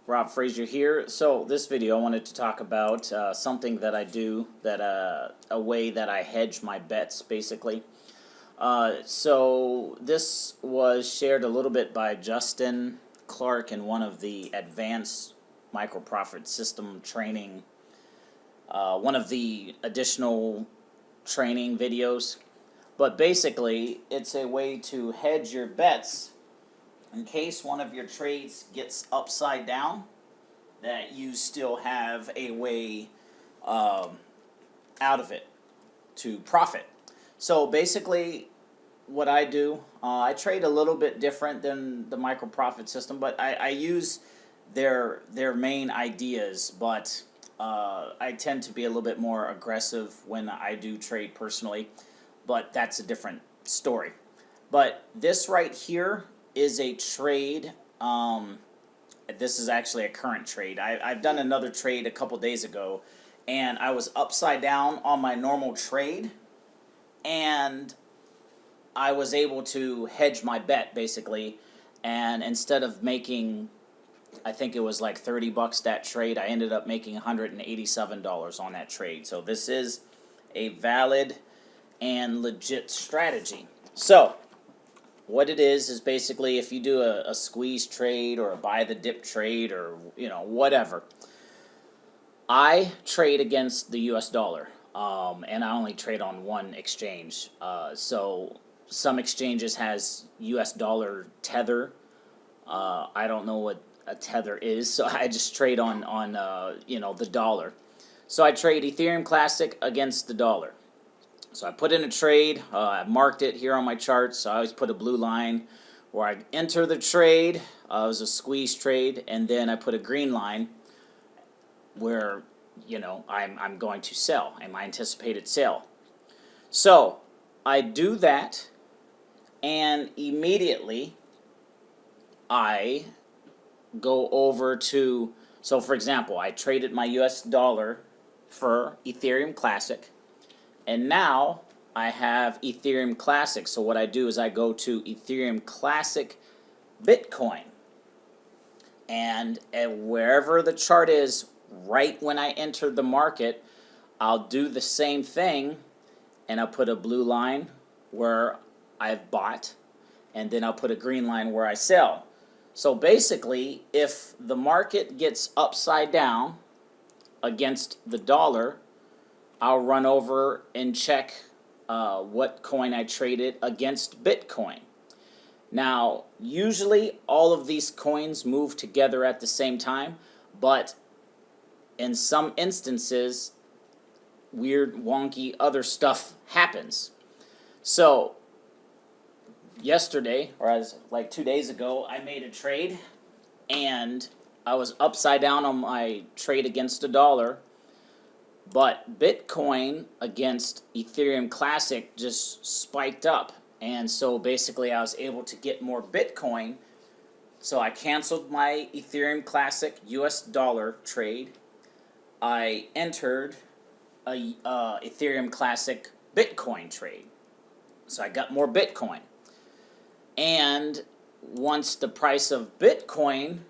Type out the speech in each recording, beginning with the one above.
Rob Frazier here. So this video I wanted to talk about something that I do, that a way that I hedge my bets basically. So this was shared a little bit by Justin Clark in one of the advanced micro profit system training, one of the additional training videos. But basically it's a way to hedge your bets in case one of your trades gets upside down, that you still have a way out of it to profit. So basically what I do, I trade a little bit different than the micro profit system, but I use their main ideas, but I tend to be a little bit more aggressive when I do trade personally, but that's a different story. But this right here is a trade. This is actually a current trade. I've done another trade a couple days ago, and I was upside down on my normal trade, and I was able to hedge my bet basically, and instead of making, I think it was like 30 bucks that trade, I ended up making $187 on that trade. So this is a valid and legit strategy. So what it is basically, if you do a squeeze trade or a buy the dip trade, or whatever, I trade against the US dollar, and I only trade on one exchange. So some exchanges has US dollar tether. I don't know what a tether is, so I just trade on the dollar. So I trade Ethereum Classic against the dollar. So I put in a trade, I marked it here on my chart, so I always put a blue line where I enter the trade. It was a squeeze trade, and then I put a green line where I'm going to sell, and my anticipated sale. So I do that, and immediately I go over to, so for example, I traded my US dollar for Ethereum Classic, and now I have Ethereum Classic. So what I do is I go to Ethereum Classic Bitcoin, and wherever the chart is right when I enter the market, I'll do the same thing, and I'll put a blue line where I've bought, and then I'll put a green line where I sell. So basically, if the market gets upside down against the dollar, I'll run over and check what coin I traded against Bitcoin. Now, usually all of these coins move together at the same time, but in some instances, weird, wonky, other stuff happens. So yesterday, or like 2 days ago, I made a trade, and I was upside down on my trade against the dollar, but Bitcoin against Ethereum Classic just spiked up, and so basically I was able to get more Bitcoin. So I canceled my Ethereum Classic US dollar trade. I entered a Ethereum Classic Bitcoin trade. So I got more Bitcoin. And once the price of Bitcoin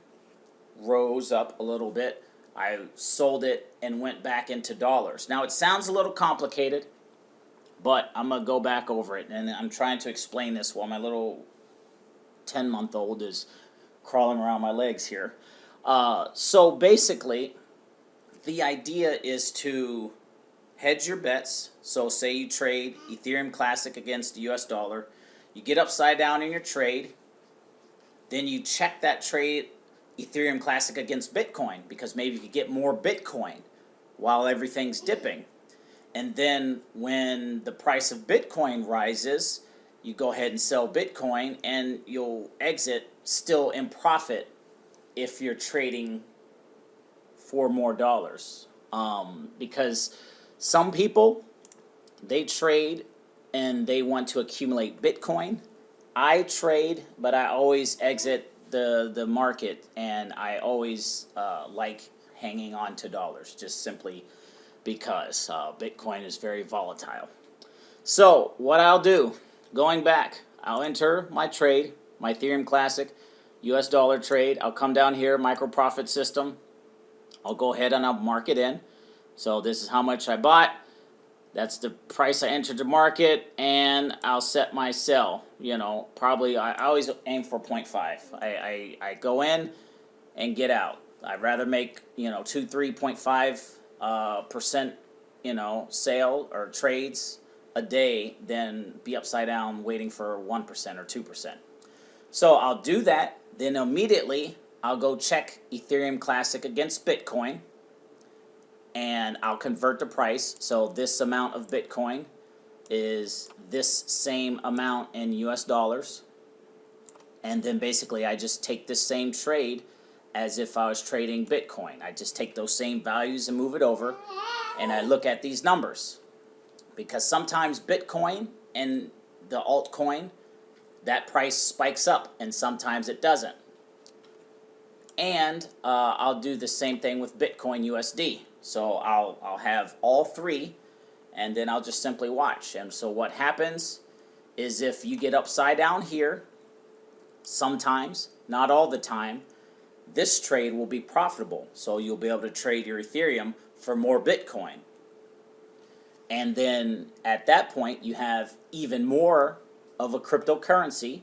rose up a little bit, I sold it and went back into dollars. Now it sounds a little complicated, but I'm going to go back over it, and I'm trying to explain this while my little 10-month-old is crawling around my legs here. So basically, the idea is to hedge your bets. So say you trade Ethereum Classic against the US dollar, you get upside down in your trade, then you check that trade Ethereum Classic against Bitcoin, because maybe you get more Bitcoin while everything's dipping. And then when the price of Bitcoin rises, you go ahead and sell Bitcoin, and you'll exit still in profit if you're trading for more dollars. Because some people, they trade and they want to accumulate Bitcoin. I trade, but I always exit the market, and I always like hanging on to dollars, just simply because Bitcoin is very volatile. So what I'll do, going back, I'll enter my trade, my Ethereum Classic, US dollar trade. I'll come down here, micro profit system. I'll go ahead and I'll mark it in. So this is how much I bought. That's the price I entered the market, and I'll set my sell. You know, probably I always aim for 0.5. I go in and get out. I'd rather make, you know, 3.5% you know, sale or trades a day than be upside down waiting for 1% or 2%. So I'll do that. Then immediately I'll go check Ethereum Classic against Bitcoin, and I'll convert the price. So this amount of Bitcoin is this same amount in US dollars. And then basically I just take this same trade as if I was trading Bitcoin. I just take those same values and move it over, and I look at these numbers. Because sometimes Bitcoin and the altcoin, that price spikes up, and sometimes it doesn't. And I'll do the same thing with Bitcoin USD. So I'll have all three, and then I'll just simply watch. And so what happens is if you get upside down here, sometimes, not all the time, this trade will be profitable. So you'll be able to trade your Ethereum for more Bitcoin. And then at that point, you have even more of a cryptocurrency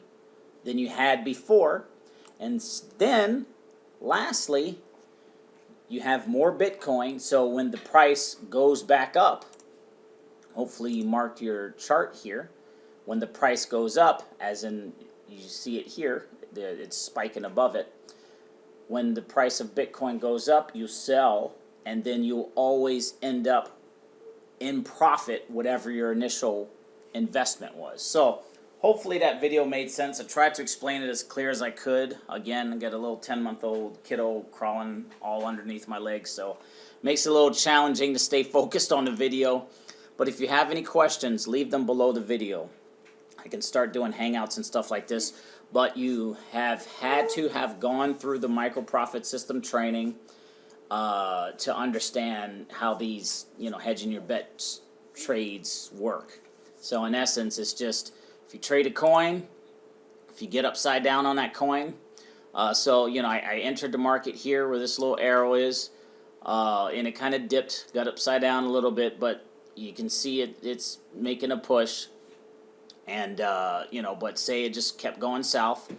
than you had before. And then, lastly, you have more Bitcoin. So when the price goes back up, hopefully you marked your chart here. When the price goes up, as in you see it here, it's spiking above it. When the price of Bitcoin goes up, you sell, and then you'll always end up in profit, whatever your initial investment was. So hopefully that video made sense. I tried to explain it as clear as I could. Again, I got a little 10-month-old kiddo crawling all underneath my legs, so makes it a little challenging to stay focused on the video. But if you have any questions, leave them below the video. I can start doing hangouts and stuff like this, but you have had to have gone through the micro profit system training to understand how these, you know, hedging your bets trades work. So in essence, it's just if you trade a coin, if you get upside down on that coin, so you know, I entered the market here where this little arrow is, and it kind of dipped, got upside down a little bit, but you can see it's making a push. And you know, but say it just kept going south,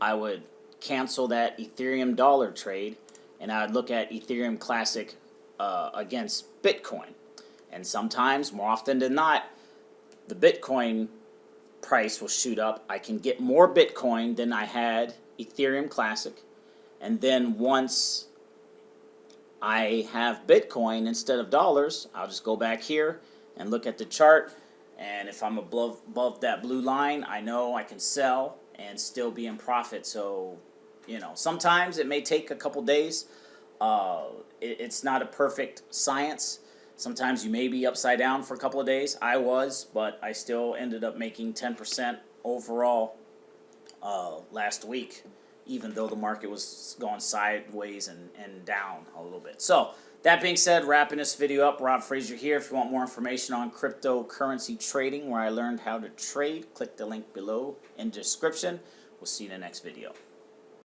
I would cancel that Ethereum dollar trade, and I would look at Ethereum Classic against Bitcoin. And sometimes, more often than not, the Bitcoin price will shoot up. I can get more Bitcoin than I had Ethereum Classic, and then once I have Bitcoin instead of dollars, I'll just go back here and look at the chart. And if I'm above that blue line, I know I can sell and still be in profit. So, you know, sometimes it may take a couple days. It's not a perfect science. Sometimes you may be upside down for a couple of days. I was, but I still ended up making 10% overall last week, even though the market was going sideways and down a little bit. So, that being said, wrapping this video up, Rob Fraser here. If you want more information on cryptocurrency trading, where I learned how to trade, click the link below in the description. We'll see you in the next video.